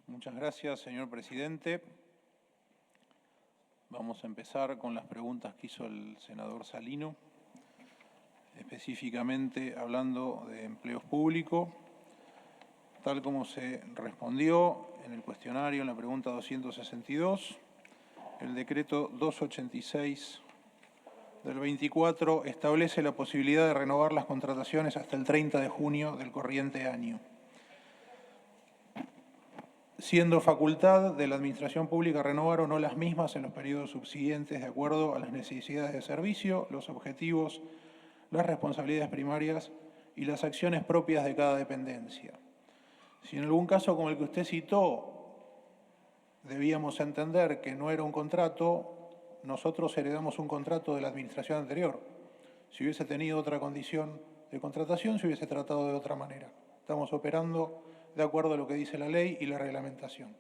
Muchas gracias, señor presidente. Vamos a empezar con las preguntas que hizo el senador Salino, específicamente hablando de empleos públicos, tal como se respondió en el cuestionario en la pregunta 262. El decreto 286 del 24 establece la posibilidad de renovar las contrataciones hasta el 30 de junio del corriente año, siendo facultad de la Administración Pública renovar o no las mismas en los periodos subsiguientes de acuerdo a las necesidades de servicio, los objetivos, las responsabilidades primarias y las acciones propias de cada dependencia. Si en algún caso como el que usted citó debíamos entender que no era un contrato, nosotros heredamos un contrato de la administración anterior. Si hubiese tenido otra condición de contratación, se hubiese tratado de otra manera. Estamos operando de acuerdo a lo que dice la ley y la reglamentación.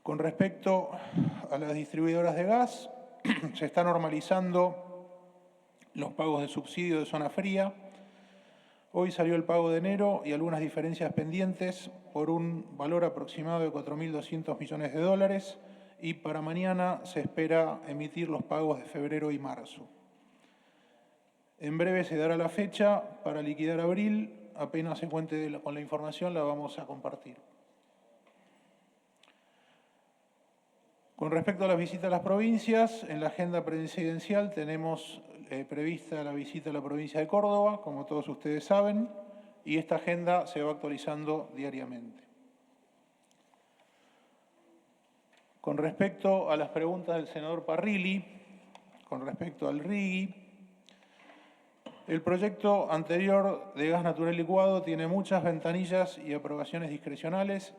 Con respecto a las distribuidoras de gas, se está normalizando los pagos de subsidio de zona fría. Hoy salió el pago de enero y algunas diferencias pendientes por un valor aproximado de 4.200 millones de dólares y para mañana se espera emitir los pagos de febrero y marzo. En breve se dará la fecha para liquidar abril. Apenas se cuente con la información, la vamos a compartir. Con respecto a las visitas a las provincias, en la agenda presidencial tenemos prevista la visita a la provincia de Córdoba, como todos ustedes saben, y esta agenda se va actualizando diariamente. Con respecto a las preguntas del senador Parrilli, con respecto al RIGI, el proyecto anterior de gas natural licuado tiene muchas ventanillas y aprobaciones discrecionales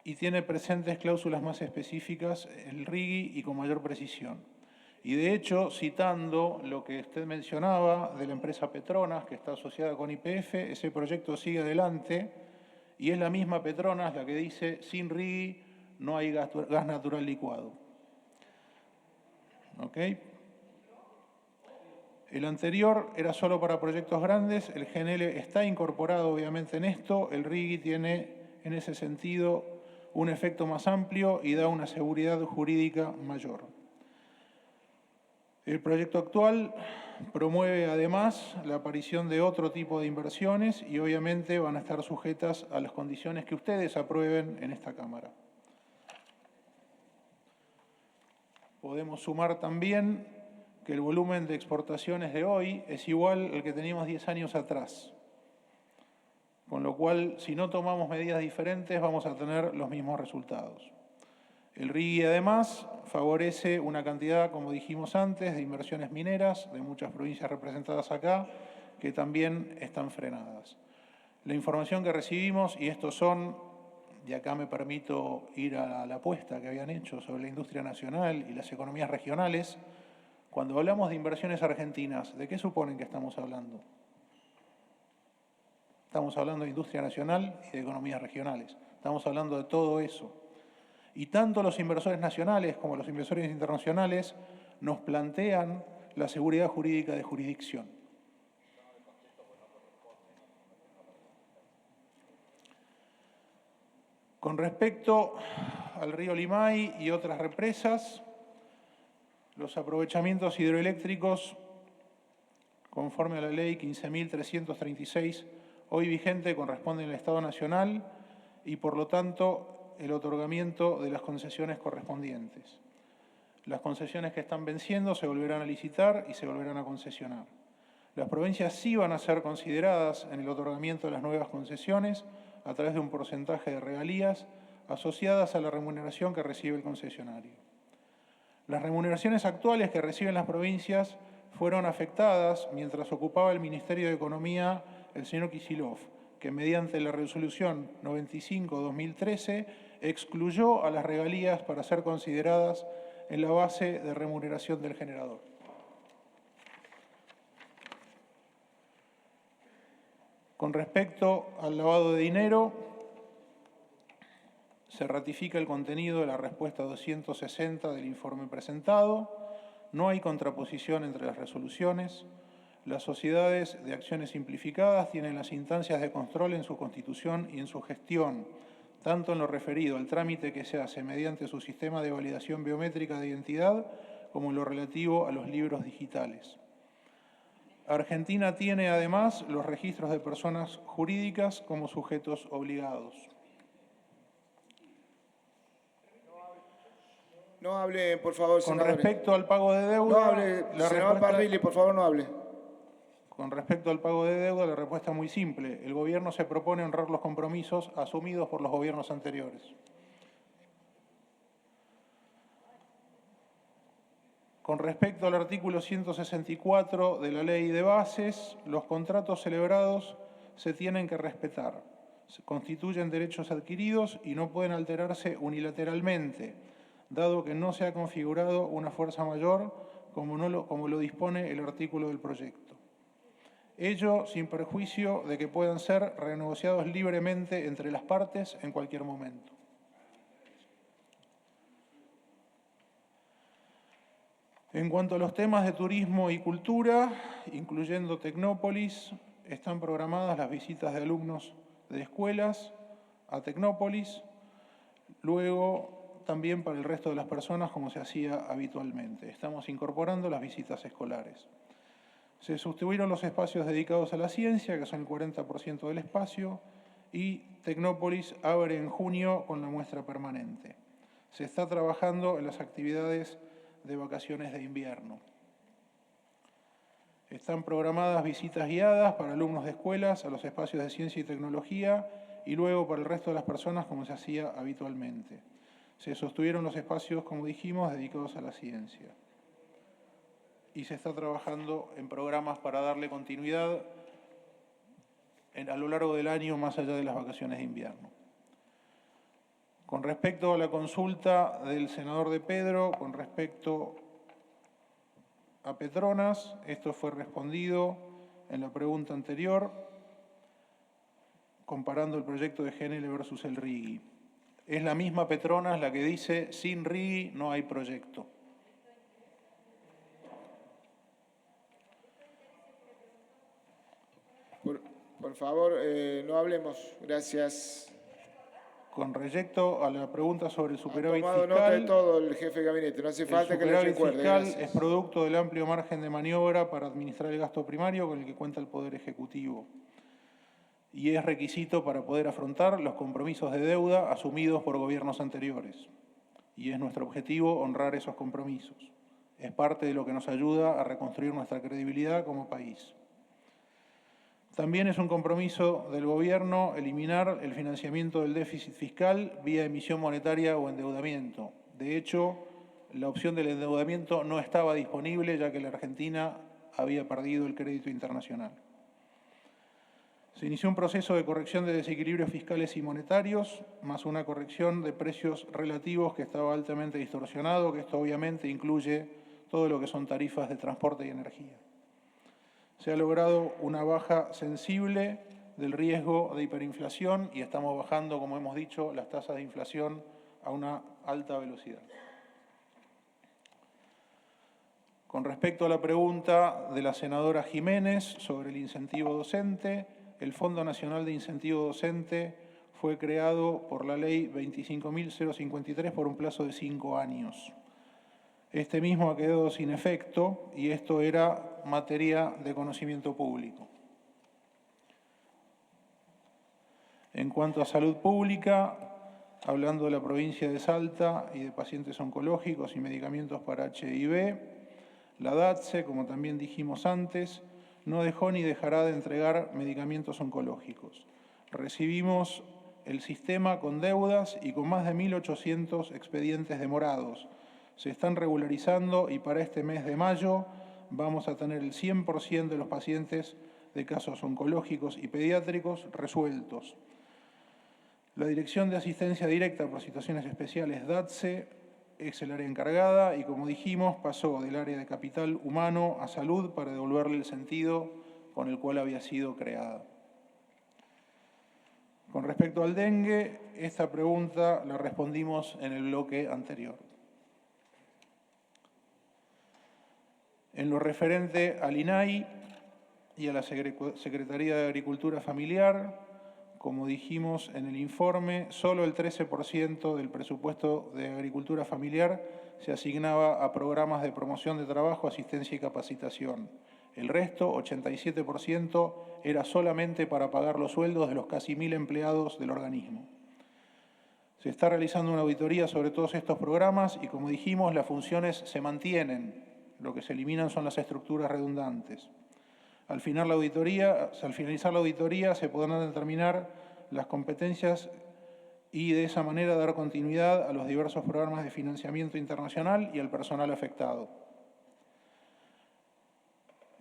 y tiene presentes cláusulas más específicas, el RIGI, y con mayor precisión. Y de hecho, citando lo que usted mencionaba de la empresa Petronas, que está asociada con YPF, ese proyecto sigue adelante y es la misma Petronas la que dice, sin RIGI no hay gas natural licuado. ¿Ok? El anterior era solo para proyectos grandes, el GNL está incorporado obviamente en esto, el RIGI tiene en ese sentido un efecto más amplio y da una seguridad jurídica mayor. El proyecto actual promueve además la aparición de otro tipo de inversiones y obviamente van a estar sujetas a las condiciones que ustedes aprueben en esta Cámara. Podemos sumar también que el volumen de exportaciones de hoy es igual al que teníamos 10 años atrás. Con lo cual, si no tomamos medidas diferentes, vamos a tener los mismos resultados. El RIGI, además, favorece una cantidad, como dijimos antes, de inversiones mineras de muchas provincias representadas acá, que también están frenadas. La información que recibimos, y estos son, y acá me permito ir a la apuesta que habían hecho sobre la industria nacional y las economías regionales. Cuando hablamos de inversiones argentinas, ¿de qué suponen que estamos hablando? Estamos hablando de industria nacional y de economías regionales. Estamos hablando de todo eso. Y tanto los inversores nacionales como los inversores internacionales nos plantean la seguridad jurídica de jurisdicción. Con respecto al río Limay y otras represas, los aprovechamientos hidroeléctricos, conforme a la ley 15.336, hoy vigente, corresponden al Estado Nacional y, por lo tanto, el otorgamiento de las concesiones correspondientes. Las concesiones que están venciendo se volverán a licitar y se volverán a concesionar. Las provincias sí van a ser consideradas en el otorgamiento de las nuevas concesiones a través de un porcentaje de regalías asociadas a la remuneración que recibe el concesionario. Las remuneraciones actuales que reciben las provincias fueron afectadas mientras ocupaba el Ministerio de Economía el señor Kicillof, que mediante la resolución 95/2013 excluyó a las regalías para ser consideradas en la base de remuneración del generador. Con respecto al lavado de dinero, se ratifica el contenido de la respuesta 260 del informe presentado. No hay contraposición entre las resoluciones. Las sociedades de acciones simplificadas tienen las instancias de control en su constitución y en su gestión, tanto en lo referido al trámite que se hace mediante su sistema de validación biométrica de identidad, como en lo relativo a los libros digitales. Argentina tiene además los registros de personas jurídicas como sujetos obligados. No hable, por favor, Con senadores. respecto al pago de deuda... No hable, senador Parrilli, por favor, no hable. Con respecto al pago de deuda, la respuesta es muy simple. El Gobierno se propone honrar los compromisos asumidos por los gobiernos anteriores. Con respecto al artículo 164 de la Ley de Bases, los contratos celebrados se tienen que respetar. Se constituyen derechos adquiridos y no pueden alterarse unilateralmente, dado que no se ha configurado una fuerza mayor como lo dispone el artículo del proyecto. Ello sin perjuicio de que puedan ser renegociados libremente entre las partes en cualquier momento. En cuanto a los temas de turismo y cultura, incluyendo Tecnópolis, están programadas las visitas de alumnos de escuelas a Tecnópolis, luego también para el resto de las personas como se hacía habitualmente. Estamos incorporando las visitas escolares. Se sustituyeron los espacios dedicados a la ciencia, que son el 40% del espacio, y Tecnópolis abre en junio con la muestra permanente. Se está trabajando en las actividades de vacaciones de invierno. Están programadas visitas guiadas para alumnos de escuelas a los espacios de ciencia y tecnología y luego para el resto de las personas como se hacía habitualmente. Se sostuvieron los espacios, como dijimos, dedicados a la ciencia. Y se está trabajando en programas para darle continuidad a lo largo del año más allá de las vacaciones de invierno. Con respecto a la consulta del senador de Pedro, con respecto a Petronas, esto fue respondido en la pregunta anterior, comparando el proyecto de GNL versus el RIGI. Es la misma Petronas la que dice, sin RIGI no hay proyecto. Por favor, no hablemos. Gracias. Con respecto a la pregunta sobre el superávit fiscal... Ha tomado nota de todo el jefe de gabinete, no hace falta que le recuerde. El superávit fiscal es producto del amplio margen de maniobra para administrar el gasto primario con el que cuenta el Poder Ejecutivo y es requisito para poder afrontar los compromisos de deuda asumidos por gobiernos anteriores. Y es nuestro objetivo honrar esos compromisos. Es parte de lo que nos ayuda a reconstruir nuestra credibilidad como país. También es un compromiso del Gobierno eliminar el financiamiento del déficit fiscal vía emisión monetaria o endeudamiento. De hecho, la opción del endeudamiento no estaba disponible ya que la Argentina había perdido el crédito internacional. Se inició un proceso de corrección de desequilibrios fiscales y monetarios, más una corrección de precios relativos que estaba altamente distorsionado, que esto obviamente incluye todo lo que son tarifas de transporte y energía. Se ha logrado una baja sensible del riesgo de hiperinflación y estamos bajando, como hemos dicho, las tasas de inflación a una alta velocidad. Con respecto a la pregunta de la senadora Jiménez sobre el incentivo docente, el Fondo Nacional de Incentivo Docente fue creado por la Ley 25.053 por un plazo de 5 años. Este mismo ha quedado sin efecto y esto era materia de conocimiento público. En cuanto a salud pública, hablando de la provincia de Salta y de pacientes oncológicos y medicamentos para HIV, la DATSE, como también dijimos antes, no dejó ni dejará de entregar medicamentos oncológicos. Recibimos el sistema con deudas y con más de 1.800 expedientes demorados. Se están regularizando y para este mes de mayo vamos a tener el 100% de los pacientes de casos oncológicos y pediátricos resueltos. La Dirección de Asistencia Directa por Situaciones Especiales, DATSE, es el área encargada y, como dijimos, pasó del área de capital humano a salud para devolverle el sentido con el cual había sido creada. Con respecto al dengue, esta pregunta la respondimos en el bloque anterior. En lo referente al INAI y a la Secretaría de Agricultura Familiar, como dijimos en el informe, solo el 13% del presupuesto de agricultura familiar se asignaba a programas de promoción de trabajo, asistencia y capacitación. El resto, 87%, era solamente para pagar los sueldos de los casi 1.000 empleados del organismo. Se está realizando una auditoría sobre todos estos programas y, como dijimos, las funciones se mantienen. Lo que se eliminan son las estructuras redundantes. Al finalizar la auditoría se podrán determinar las competencias y de esa manera dar continuidad a los diversos programas de financiamiento internacional y al personal afectado.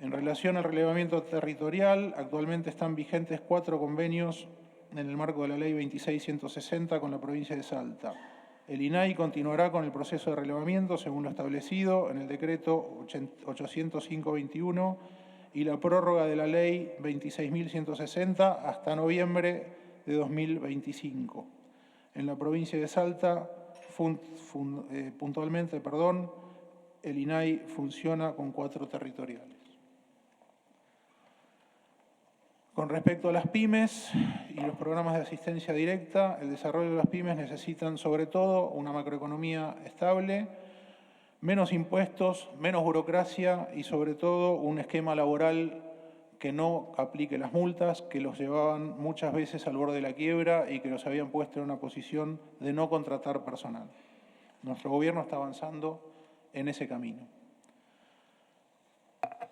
En relación al relevamiento territorial, actualmente están vigentes 4 convenios en el marco de la Ley 26.160 con la provincia de Salta. El INAI continuará con el proceso de relevamiento según lo establecido en el decreto 805/21 y la prórroga de la Ley 26.160 hasta noviembre de 2025. En la provincia de Salta, puntualmente, el INAI funciona con 4 territoriales. Con respecto a las pymes y los programas de asistencia directa, el desarrollo de las pymes necesitan sobre todo una macroeconomía estable, menos impuestos, menos burocracia y sobre todo un esquema laboral que no aplique las multas, que los llevaban muchas veces al borde de la quiebra y que los habían puesto en una posición de no contratar personal. Nuestro gobierno está avanzando en ese camino.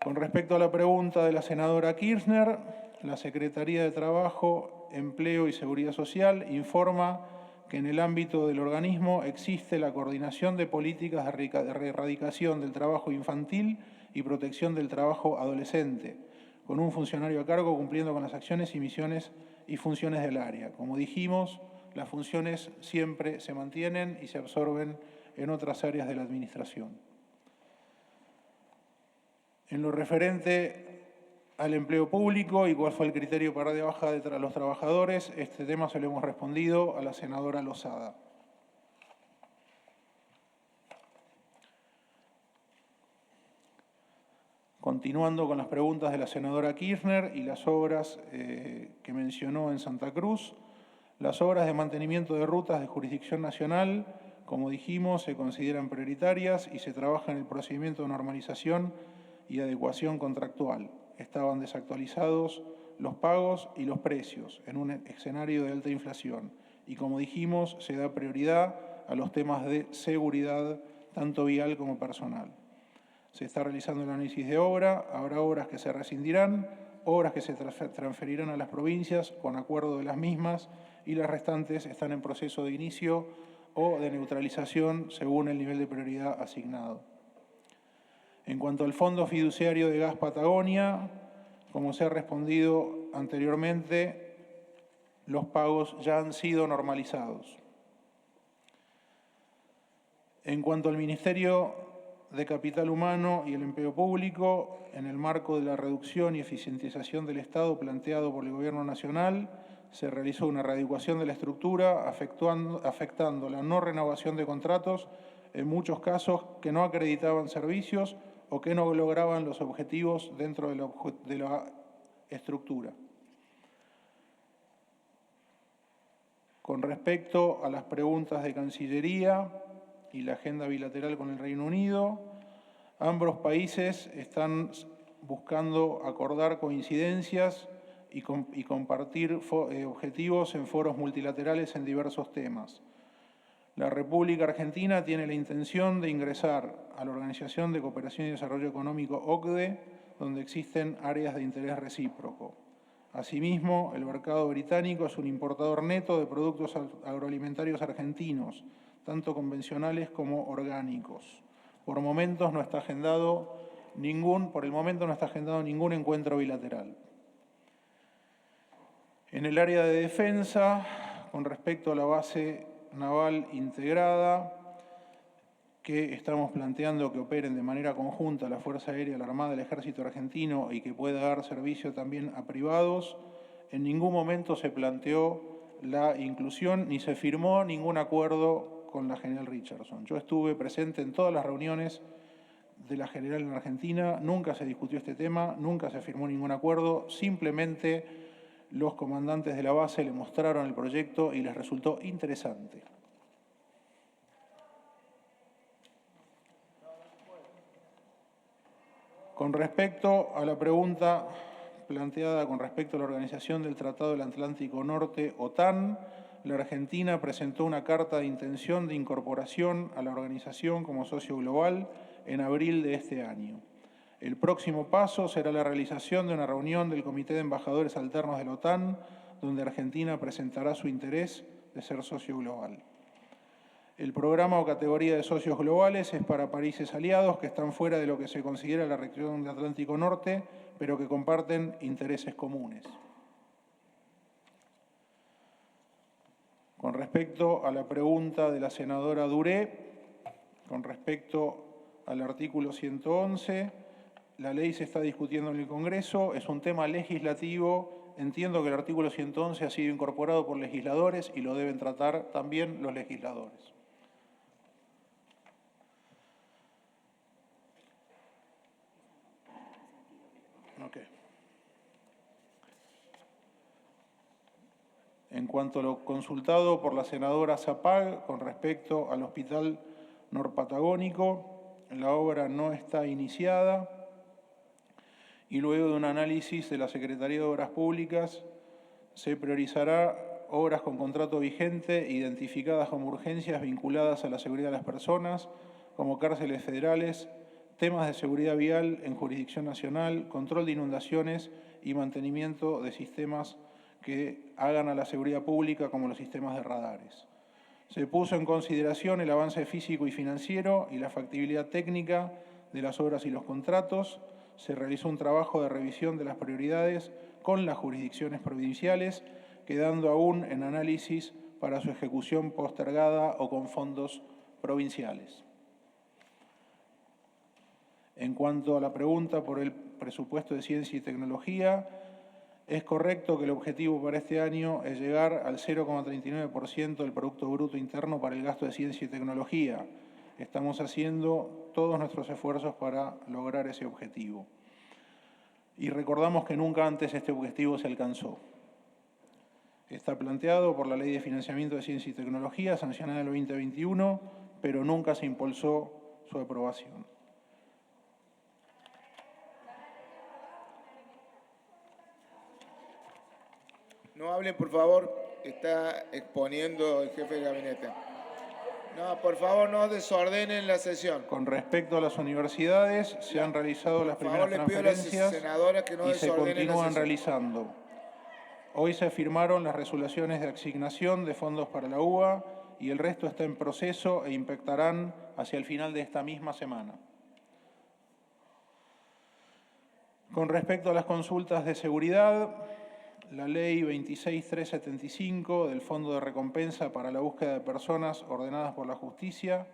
Con respecto a la pregunta de la senadora Kirchner, la Secretaría de Trabajo, Empleo y Seguridad Social informa que en el ámbito del organismo existe la coordinación de políticas de erradicación del trabajo infantil y protección del trabajo adolescente, con un funcionario a cargo cumpliendo con las acciones y misiones y funciones del área. Como dijimos, las funciones siempre se mantienen y se absorben en otras áreas de la administración. En lo referente al empleo público y cuál fue el criterio para de baja de los trabajadores, este tema se lo hemos respondido a la senadora Lozada. Continuando con las preguntas de la senadora Kirchner y las obras que mencionó en Santa Cruz, las obras de mantenimiento de rutas de jurisdicción nacional, como dijimos, se consideran prioritarias y se trabaja en el procedimiento de normalización y adecuación contractual. Estaban desactualizados los pagos y los precios en un escenario de alta inflación. Y como dijimos, se da prioridad a los temas de seguridad, tanto vial como personal. Se está realizando el análisis de obra, habrá obras que se rescindirán, obras que se transferirán a las provincias con acuerdo de las mismas y las restantes están en proceso de inicio o de neutralización según el nivel de prioridad asignado. En cuanto al Fondo Fiduciario de Gas Patagonia, como se ha respondido anteriormente, los pagos ya han sido normalizados. En cuanto al Ministerio de Capital Humano y el Empleo Público, en el marco de la reducción y eficientización del Estado planteado por el Gobierno Nacional, se realizó una readecuación de la estructura afectando la no renovación de contratos en muchos casos que no acreditaban servicios o que no lograban los objetivos dentro de la estructura. Con respecto a las preguntas de Cancillería y la agenda bilateral con el Reino Unido, ambos países están buscando acordar coincidencias y compartir objetivos en foros multilaterales en diversos temas. La República Argentina tiene la intención de ingresar a la Organización de Cooperación y Desarrollo Económico OCDE, donde existen áreas de interés recíproco. Asimismo, el mercado británico es un importador neto de productos agroalimentarios argentinos, tanto convencionales como orgánicos. Por el momento no está agendado ningún encuentro bilateral. En el área de defensa, con respecto a la base naval integrada, que estamos planteando que operen de manera conjunta la Fuerza Aérea, la Armada, el Ejército Argentino y que pueda dar servicio también a privados, en ningún momento se planteó la inclusión ni se firmó ningún acuerdo con la General Richardson. Yo estuve presente en todas las reuniones de la General en Argentina, nunca se discutió este tema, nunca se firmó ningún acuerdo, simplemente Los comandantes de la base le mostraron el proyecto y les resultó interesante. Con respecto a la pregunta planteada con respecto a la organización del Tratado del Atlántico Norte, OTAN, la Argentina presentó una carta de intención de incorporación a la organización como socio global en abril de este año. El próximo paso será la realización de una reunión del Comité de Embajadores Alternos de la OTAN, donde Argentina presentará su interés de ser socio global. El programa o categoría de socios globales es para países aliados que están fuera de lo que se considera la región del Atlántico Norte, pero que comparten intereses comunes. Con respecto a la pregunta de la senadora Duré, con respecto al artículo 111, la ley se está discutiendo en el Congreso, es un tema legislativo. Entiendo que el artículo 111 ha sido incorporado por legisladores y lo deben tratar también los legisladores. Okay. En cuanto a lo consultado por la senadora Zapag con respecto al Hospital Norpatagónico, la obra no está iniciada y luego de un análisis de la Secretaría de Obras Públicas se priorizará obras con contrato vigente identificadas como urgencias vinculadas a la seguridad de las personas, como cárceles federales, temas de seguridad vial en jurisdicción nacional, control de inundaciones y mantenimiento de sistemas que hagan a la seguridad pública como los sistemas de radares. Se puso en consideración el avance físico y financiero y la factibilidad técnica de las obras y los contratos. Se realizó un trabajo de revisión de las prioridades con las jurisdicciones provinciales, quedando aún en análisis para su ejecución postergada o con fondos provinciales. En cuanto a la pregunta por el presupuesto de ciencia y tecnología, es correcto que el objetivo para este año es llegar al 0,39% del Producto Bruto Interno para el gasto de ciencia y tecnología. Estamos haciendo todos nuestros esfuerzos para lograr ese objetivo. Y recordamos que nunca antes este objetivo se alcanzó. Está planteado por la Ley de Financiamiento de Ciencia y Tecnología, sancionada en el 2021, pero nunca se impulsó su aprobación. No hablen, por favor. Está exponiendo el jefe de gabinete. No, por favor, no desordenen la sesión. Con respecto a las universidades, se han realizado las primeras transferencias y se continúan realizando. Hoy se firmaron las resoluciones de asignación de fondos para la UBA y el resto está en proceso e impactarán hacia el final de esta misma semana. Con respecto a las consultas de seguridad, la Ley 26375 del Fondo de Recompensa para la Búsqueda de Personas ordenadas por la Justicia.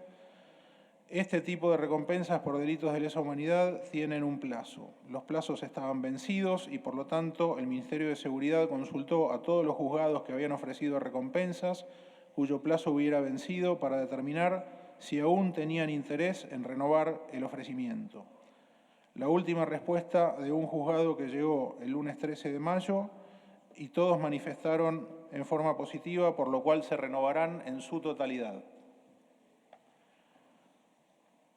Este tipo de recompensas por delitos de lesa humanidad tienen un plazo. Los plazos estaban vencidos y, por lo tanto, el Ministerio de Seguridad consultó a todos los juzgados que habían ofrecido recompensas cuyo plazo hubiera vencido para determinar si aún tenían interés en renovar el ofrecimiento. La última respuesta de un juzgado que llegó el lunes 13 de mayo y todos manifestaron en forma positiva, por lo cual se renovarán en su totalidad.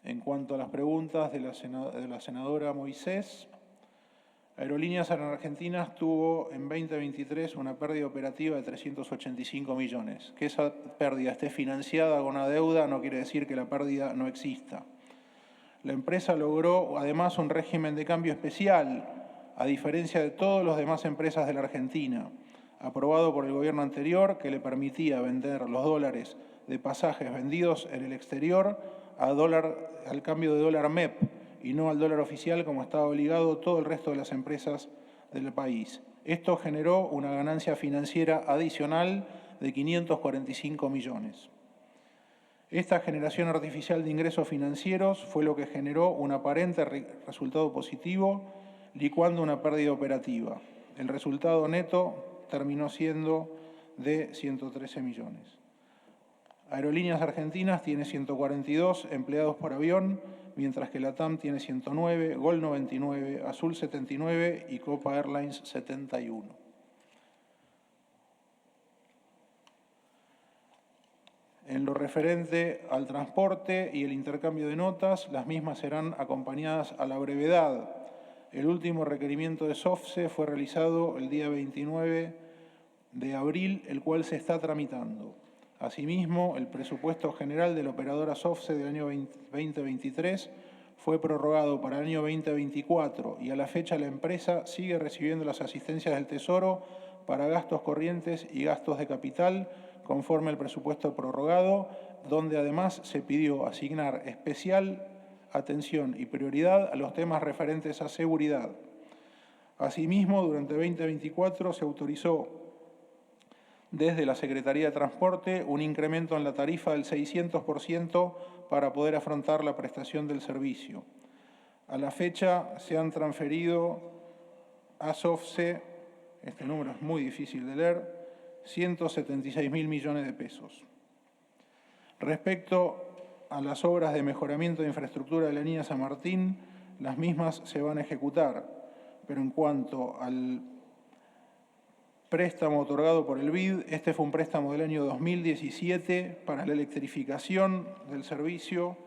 En cuanto a las preguntas de la senadora Moisés, Aerolíneas Argentinas tuvo en 2023 una pérdida operativa de 385 millones. Que esa pérdida esté financiada con una deuda no quiere decir que la pérdida no exista. La empresa logró además un régimen de cambio especial, a diferencia de todas las demás empresas de la Argentina, aprobado por el gobierno anterior, que le permitía vender los dólares de pasajes vendidos en el exterior al cambio de dólar MEP y no al dólar oficial como estaba obligado todo el resto de las empresas del país. Esto generó una ganancia financiera adicional de 545 millones. Esta generación artificial de ingresos financieros fue lo que generó un aparente resultado positivo, licuando una pérdida operativa. El resultado neto terminó siendo de 113 millones. Aerolíneas Argentinas tiene 142 empleados por avión, mientras que LATAM tiene 109, GOL 99, Azul 79 y Copa Airlines 71. En lo referente al transporte y el intercambio de notas, las mismas serán acompañadas a la brevedad. El último requerimiento de SOFCE fue realizado el día 29 de abril, el cual se está tramitando. Asimismo, el presupuesto general de la operadora SOFCE del año 2023 fue prorrogado para el año 2024 y a la fecha la empresa sigue recibiendo las asistencias del Tesoro para gastos corrientes y gastos de capital conforme al presupuesto prorrogado, donde además se pidió asignar especial atención y prioridad a los temas referentes a seguridad. Asimismo, durante 2024 se autorizó desde la Secretaría de Transporte un incremento en la tarifa del 600% para poder afrontar la prestación del servicio. A la fecha se han transferido a SOFCE, este número es muy difícil de leer, 176.000 millones de pesos. Respecto a las obras de mejoramiento de infraestructura de la línea San Martín, las mismas se van a ejecutar, pero en cuanto al préstamo otorgado por el BID, este fue un préstamo del año 2017 para la electrificación del servicio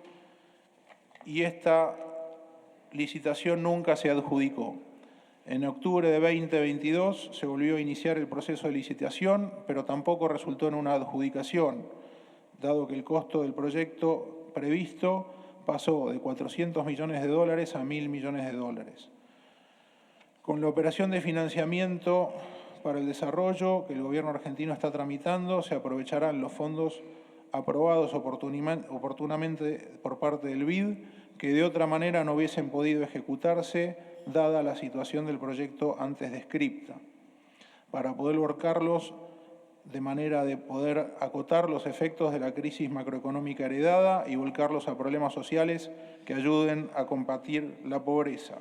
y esta licitación nunca se adjudicó. En octubre de 2022 se volvió a iniciar el proceso de licitación, pero tampoco resultó en una adjudicación, dado que el costo del proyecto previsto pasó de 400 millones de dólares a 1.000 millones de dólares. Con la operación de financiamiento para el desarrollo que el gobierno argentino está tramitando, se aprovecharán los fondos aprobados oportunamente por parte del BID, que de otra manera no hubiesen podido ejecutarse, dada la situación del proyecto antes descripta, para poder volcarlos de manera de poder acotar los efectos de la crisis macroeconómica heredada y volcarlos a problemas sociales que ayuden a combatir la pobreza.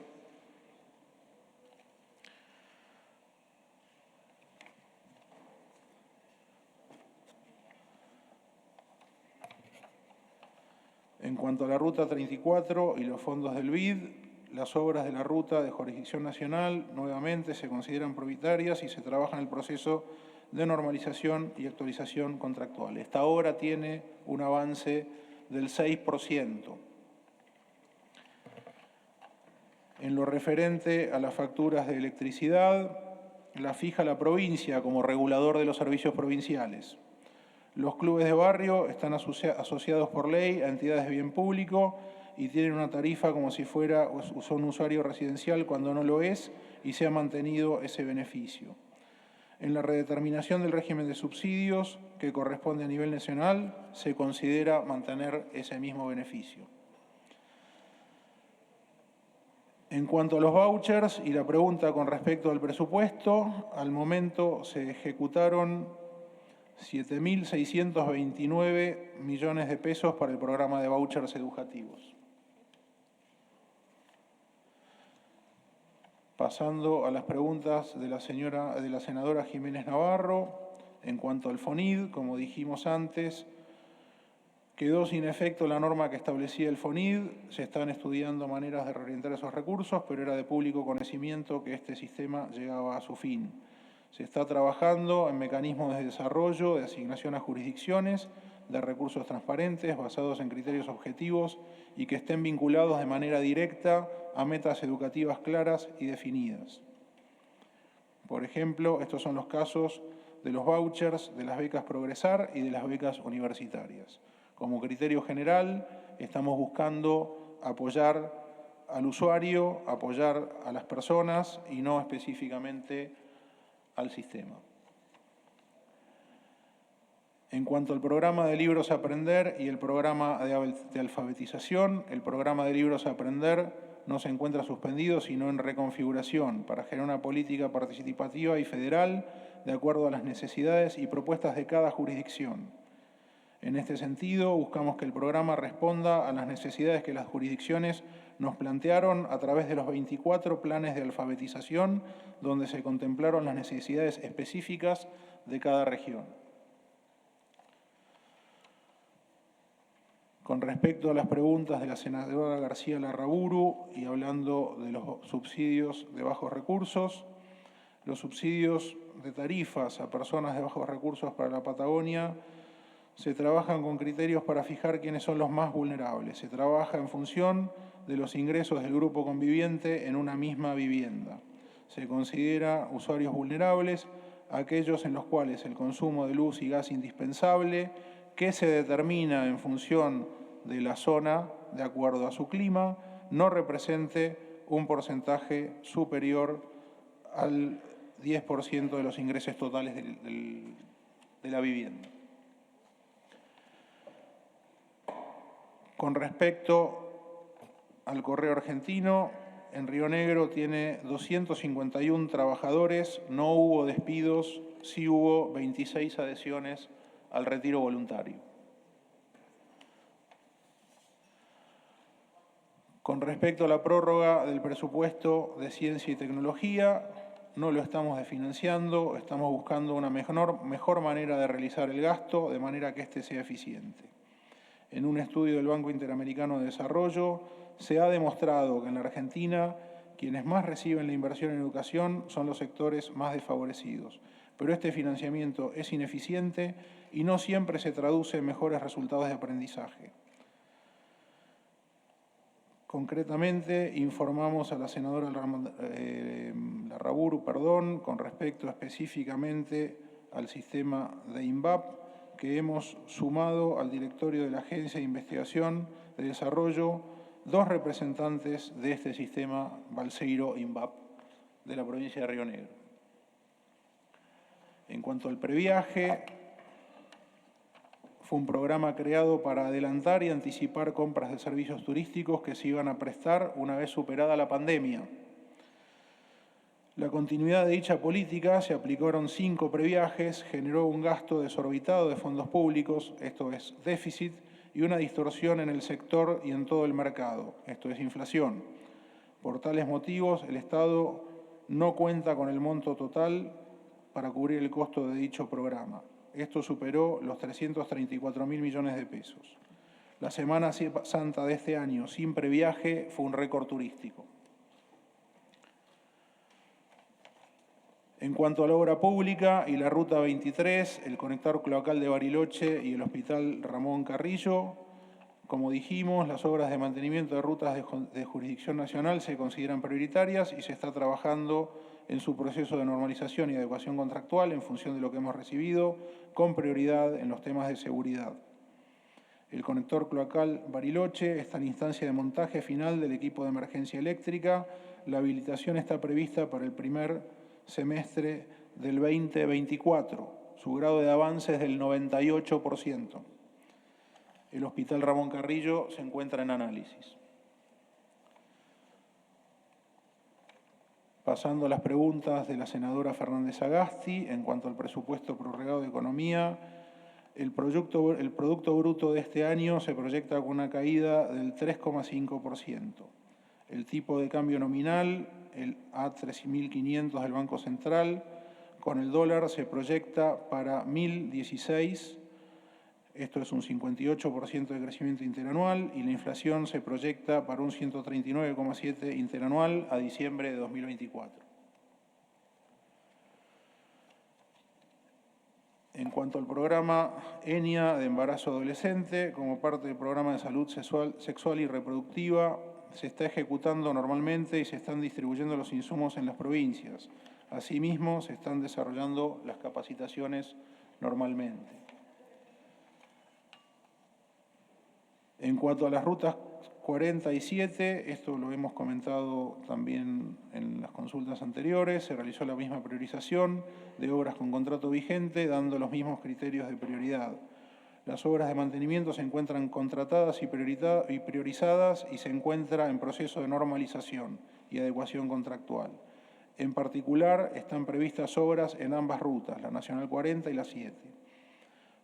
En cuanto a la Ruta 34 y los fondos del BID, las obras de la ruta de jurisdicción nacional nuevamente se consideran prioritarias y se trabaja en el proceso de normalización y actualización contractual. Esta obra tiene un avance del 6%. En lo referente a las facturas de electricidad, la fija la provincia como regulador de los servicios provinciales. Los clubes de barrio están asociados por ley a entidades de bien público y tienen una tarifa como si fuera un usuario residencial cuando no lo es, y se ha mantenido ese beneficio. En la redeterminación del régimen de subsidios que corresponde a nivel nacional, se considera mantener ese mismo beneficio. En cuanto a los vouchers y la pregunta con respecto al presupuesto, al momento se ejecutaron 7.629 millones de pesos para el programa de vouchers educativos. Pasando a las preguntas de la senadora Jiménez Navarro, en cuanto al FONID, como dijimos antes, quedó sin efecto la norma que establecía el FONID, se están estudiando maneras de reorientar esos recursos, pero era de público conocimiento que este sistema llegaba a su fin. Se está trabajando en mecanismos de desarrollo, de asignación a jurisdicciones, de recursos transparentes, basados en criterios objetivos y que estén vinculados de manera directa a metas educativas claras y definidas. Por ejemplo, estos son los casos de los vouchers, de las becas Progresar y de las becas universitarias. Como criterio general, estamos buscando apoyar al usuario, apoyar a las personas y no específicamente al sistema. En cuanto al programa de Libros Aprender y el programa de alfabetización, el programa de Libros Aprender no se encuentra suspendido, sino en reconfiguración para generar una política participativa y federal de acuerdo a las necesidades y propuestas de cada jurisdicción. En este sentido, buscamos que el programa responda a las necesidades que las jurisdicciones nos plantearon a través de los 24 planes de alfabetización, donde se contemplaron las necesidades específicas de cada región. Con respecto a las preguntas de la senadora García Larraburu y hablando de los subsidios de bajos recursos, los subsidios de tarifas a personas de bajos recursos para la Patagonia Se trabajan con criterios para fijar quiénes son los más vulnerables. Se trabaja en función de los ingresos del grupo conviviente en una misma vivienda. Se considera usuarios vulnerables aquellos en los cuales el consumo de luz y gas indispensable, que se determina en función de la zona de acuerdo a su clima, no represente un porcentaje superior al 10% de los ingresos totales de la vivienda. Con respecto al correo argentino, en Río Negro tiene 251 trabajadores, no hubo despidos, sí hubo 26 adhesiones al retiro voluntario. Con respecto a la prórroga del presupuesto de ciencia y tecnología, no lo estamos desfinanciando, estamos buscando una mejor manera de realizar el gasto, de manera que éste sea eficiente. En un estudio del Banco Interamericano de Desarrollo, se ha demostrado que en la Argentina quienes más reciben la inversión en educación son los sectores más desfavorecidos. Pero este financiamiento es ineficiente y no siempre se traduce en mejores resultados de aprendizaje. Concretamente, informamos a la senadora Larraburu, con respecto específicamente al sistema de INVAP, que hemos sumado al directorio de la Agencia de Investigación de Desarrollo 2 representantes de este sistema Balseiro-INVAP de la provincia de Río Negro. En cuanto al previaje, fue un programa creado para adelantar y anticipar compras de servicios turísticos que se iban a prestar una vez superada la pandemia. La continuidad de dicha política, se aplicaron 5 previajes, generó un gasto desorbitado de fondos públicos, esto es déficit, y una distorsión en el sector y en todo el mercado, esto es inflación. Por tales motivos, el Estado no cuenta con el monto total para cubrir el costo de dicho programa. Esto superó los 334.000 millones de pesos. La Semana Santa de este año, sin previaje, fue un récord turístico. En cuanto a la obra pública y la Ruta 23, el conector cloacal de Bariloche y el Hospital Ramón Carrillo, como dijimos, las obras de mantenimiento de rutas de jurisdicción nacional se consideran prioritarias y se está trabajando en su proceso de normalización y adecuación contractual en función de lo que hemos recibido, con prioridad en los temas de seguridad. El conector cloacal Bariloche está en instancia de montaje final del equipo de emergencia eléctrica. La habilitación está prevista para el primer semestre del 2024. Su grado de avance es del 98%. El Hospital Ramón Carrillo se encuentra en análisis. Pasando a las preguntas de la senadora Fernández Agasti, en cuanto al presupuesto prorrogado de Economía, el Producto Bruto de este año se proyecta con una caída del 3,5%. El tipo de cambio nominal, el A3500 del Banco Central, con el dólar se proyecta para 1.016, esto es un 58% de crecimiento interanual, y la inflación se proyecta para un 139,7% interanual a diciembre de 2024. En cuanto al programa ENIA de embarazo adolescente, como parte del programa de salud sexual y reproductiva, se está ejecutando normalmente y se están distribuyendo los insumos en las provincias. Asimismo, se están desarrollando las capacitaciones normalmente. En cuanto a las rutas 47, esto lo hemos comentado también en las consultas anteriores, se realizó la misma priorización de obras con contrato vigente, dando los mismos criterios de prioridad. Las obras de mantenimiento se encuentran contratadas y priorizadas y se encuentra en proceso de normalización y adecuación contractual. En particular, están previstas obras en ambas rutas, la Nacional 40 y la 7.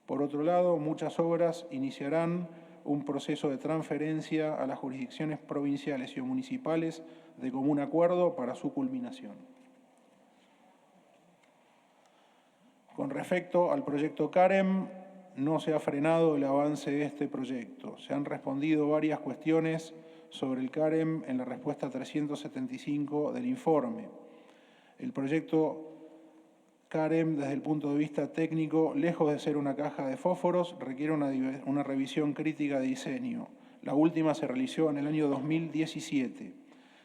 Por otro lado, muchas obras iniciarán un proceso de transferencia a las jurisdicciones provinciales y municipales de común acuerdo para su culminación. Con respecto al proyecto CAREM, no se ha frenado el avance de este proyecto. Se han respondido varias cuestiones sobre el CAREM en la respuesta 375 del informe. El proyecto CAREM, desde el punto de vista técnico, lejos de ser una caja de fósforos, requiere una revisión crítica de diseño. La última se realizó en el año 2017.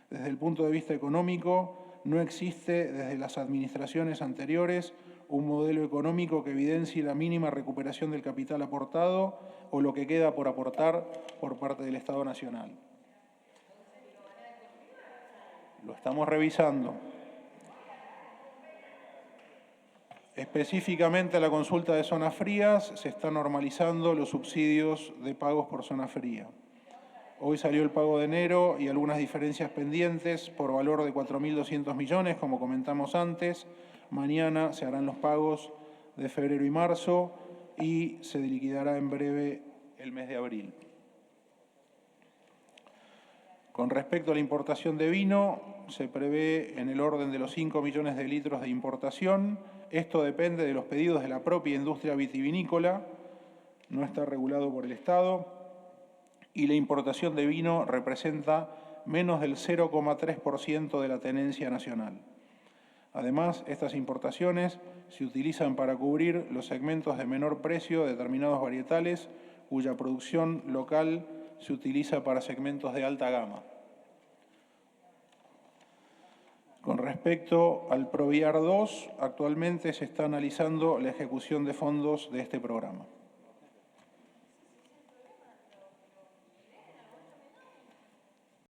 Desde el punto de vista económico, no existe desde las administraciones anteriores un modelo económico que evidencie la mínima recuperación del capital aportado o lo que queda por aportar por parte del Estado Nacional. Lo estamos revisando. Específicamente a la consulta de zonas frías, se están normalizando los subsidios de pagos por zona fría. Hoy salió el pago de enero y algunas diferencias pendientes por valor de 4.200 millones, como comentamos antes. Mañana se harán los pagos de febrero y marzo y se liquidará en breve el mes de abril. Con respecto a la importación de vino, se prevé en el orden de los 5 millones de litros de importación. Esto depende de los pedidos de la propia industria vitivinícola, no está regulado por el Estado, y la importación de vino representa menos del 0,3% de la tenencia nacional. Además, estas importaciones se utilizan para cubrir los segmentos de menor precio de determinados varietales, cuya producción local se utiliza para segmentos de alta gama. Con respecto al Proviar 2, actualmente se está analizando la ejecución de fondos de este programa.